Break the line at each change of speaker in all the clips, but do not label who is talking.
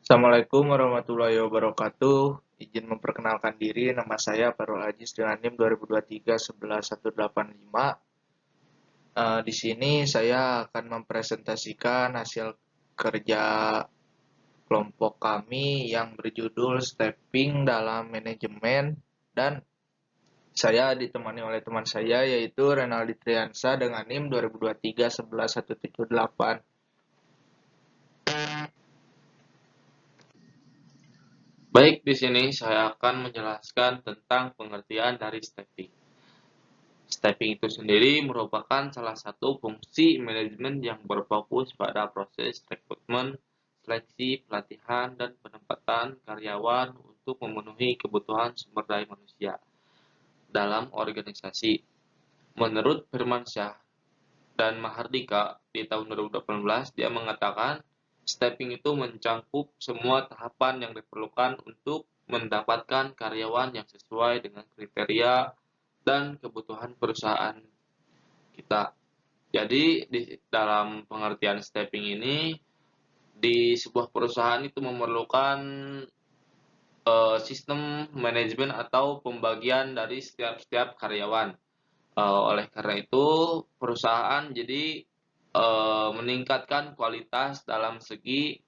Assalamualaikum warahmatullahi wabarakatuh. Izin memperkenalkan diri, nama saya Farul Aziz dengan NIM 2023-11185. Di sini saya akan mempresentasikan hasil kerja kelompok kami yang berjudul Stepping dalam Manajemen, dan saya ditemani oleh teman saya yaitu Renaldi Triansa dengan NIM 2023-11118.
Baik, di sini saya akan menjelaskan tentang pengertian dari stepping. Stepping itu sendiri merupakan salah satu fungsi manajemen yang berfokus pada proses rekrutmen, seleksi, pelatihan, dan penempatan karyawan untuk memenuhi kebutuhan sumber daya manusia dalam organisasi. Menurut Firmansyah dan Mahardika di tahun 2018, dia mengatakan stepping itu mencakup semua tahapan yang diperlukan untuk mendapatkan karyawan yang sesuai dengan kriteria dan kebutuhan perusahaan kita. Jadi di dalam pengertian stepping ini, di sebuah perusahaan itu memerlukan sistem manajemen atau pembagian dari setiap karyawan. Oleh karena itu, perusahaan jadi meningkatkan kualitas dalam segi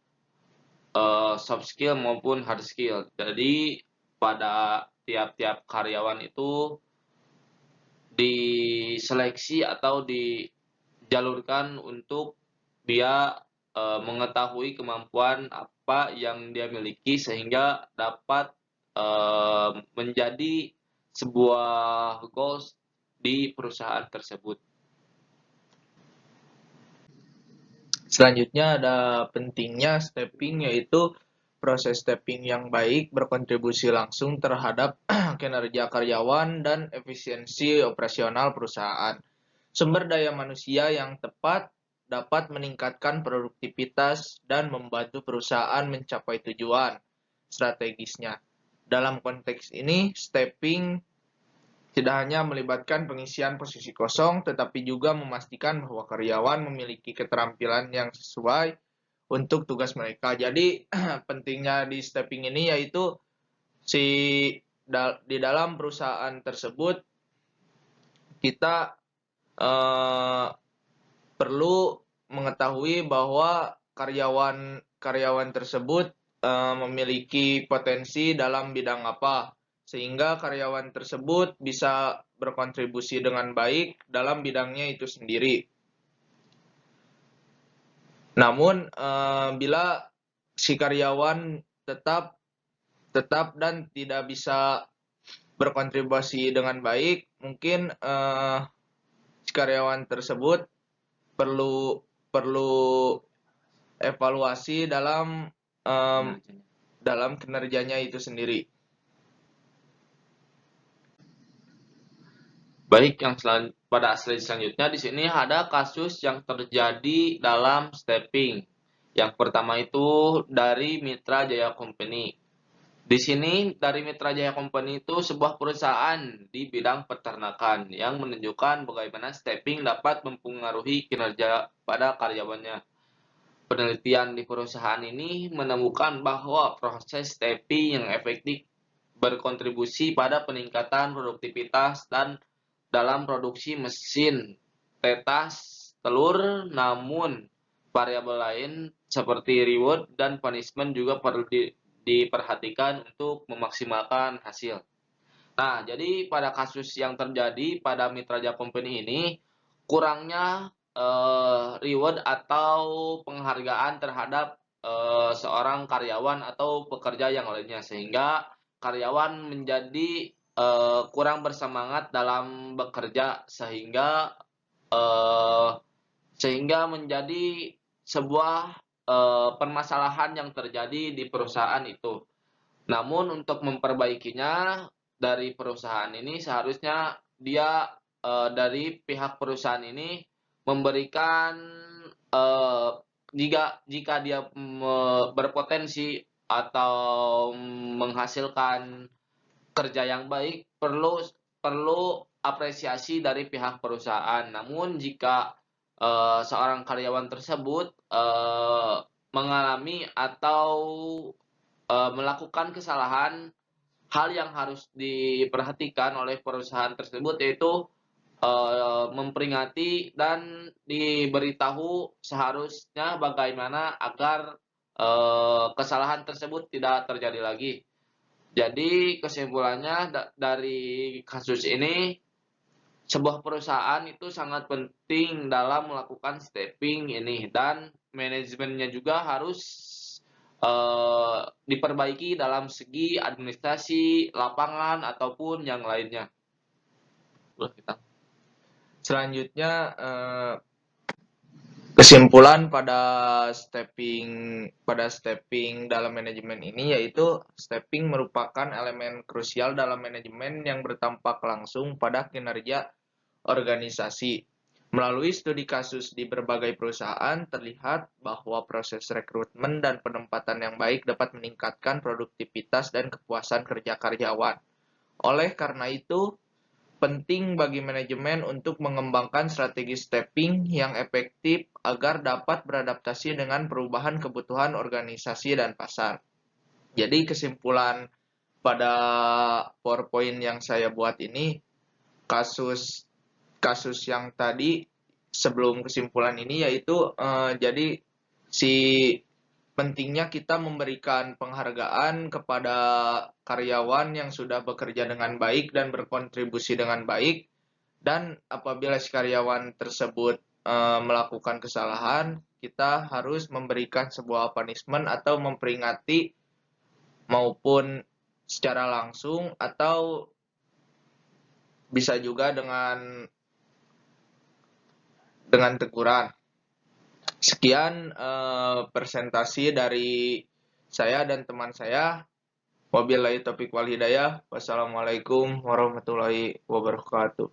soft skill maupun hard skill. Jadi pada tiap-tiap karyawan itu diseleksi atau dijalurkan untuk dia mengetahui kemampuan apa yang dia miliki sehingga dapat menjadi sebuah goals di perusahaan tersebut.
Selanjutnya ada pentingnya stepping, yaitu proses stepping yang baik berkontribusi langsung terhadap kinerja karyawan dan efisiensi operasional perusahaan. Sumber daya manusia yang tepat dapat meningkatkan produktivitas dan membantu perusahaan mencapai tujuan strategisnya. Dalam konteks ini, stepping tidak hanya melibatkan pengisian posisi kosong, tetapi juga memastikan bahwa karyawan memiliki keterampilan yang sesuai untuk tugas mereka. Jadi pentingnya di stepping ini yaitu si di dalam perusahaan tersebut kita perlu mengetahui bahwa karyawan tersebut memiliki potensi dalam bidang apa, sehingga karyawan tersebut bisa berkontribusi dengan baik dalam bidangnya itu sendiri. Namun bila si karyawan tetap dan tidak bisa berkontribusi dengan baik, mungkin si karyawan tersebut perlu perlu evaluasi dalam kinerjanya itu sendiri.
Baik, pada slide selanjutnya di sini ada kasus yang terjadi dalam stepping. Yang pertama itu dari Mitra Jaya Company. Di sini dari Mitra Jaya Company itu sebuah perusahaan di bidang peternakan yang menunjukkan bagaimana stepping dapat mempengaruhi kinerja pada karyawannya. Penelitian di perusahaan ini menemukan bahwa proses stepping yang efektif berkontribusi pada peningkatan produktivitas dan dalam produksi mesin tetas telur, namun variabel lain seperti reward dan punishment juga perlu diperhatikan untuk memaksimalkan hasil. Nah, jadi pada kasus yang terjadi pada Mitra Jaya Company ini, kurangnya reward atau penghargaan terhadap seorang karyawan atau pekerja yang lainnya, sehingga karyawan menjadi kurang bersemangat dalam bekerja, eh, sehingga menjadi sebuah permasalahan yang terjadi di perusahaan itu. Namun untuk memperbaikinya, dari perusahaan ini seharusnya dia dari pihak perusahaan ini memberikan eh, jika dia berpotensi atau menghasilkan kerja yang baik, perlu perlu apresiasi dari pihak perusahaan. Namun jika seorang karyawan tersebut mengalami atau melakukan kesalahan, hal yang harus diperhatikan oleh perusahaan tersebut yaitu memperingati dan diberitahu seharusnya bagaimana agar kesalahan tersebut tidak terjadi lagi. Jadi kesimpulannya dari kasus ini, sebuah perusahaan itu sangat penting dalam melakukan stepping ini dan manajemennya juga harus diperbaiki dalam segi administrasi, lapangan ataupun yang lainnya. Udah kita.
Selanjutnya kesimpulan pada stepping dalam manajemen ini yaitu stepping merupakan elemen krusial dalam manajemen yang berdampak langsung pada kinerja organisasi. Melalui studi kasus di berbagai perusahaan, terlihat bahwa proses rekrutmen dan penempatan yang baik dapat meningkatkan produktivitas dan kepuasan kerja karyawan. Oleh karena itu, penting bagi manajemen untuk mengembangkan strategi stepping yang efektif agar dapat beradaptasi dengan perubahan kebutuhan organisasi dan pasar. Jadi kesimpulan pada PowerPoint yang saya buat ini, kasus yang tadi sebelum kesimpulan ini yaitu jadi si pentingnya kita memberikan penghargaan kepada karyawan yang sudah bekerja dengan baik dan berkontribusi dengan baik, dan apabila si karyawan tersebut melakukan kesalahan, kita harus memberikan sebuah punishment atau memperingati maupun secara langsung atau bisa juga dengan teguran. Sekian presentasi dari saya dan teman saya. Wabillahi taufiq wal hidayah. Wassalamualaikum warahmatullahi wabarakatuh.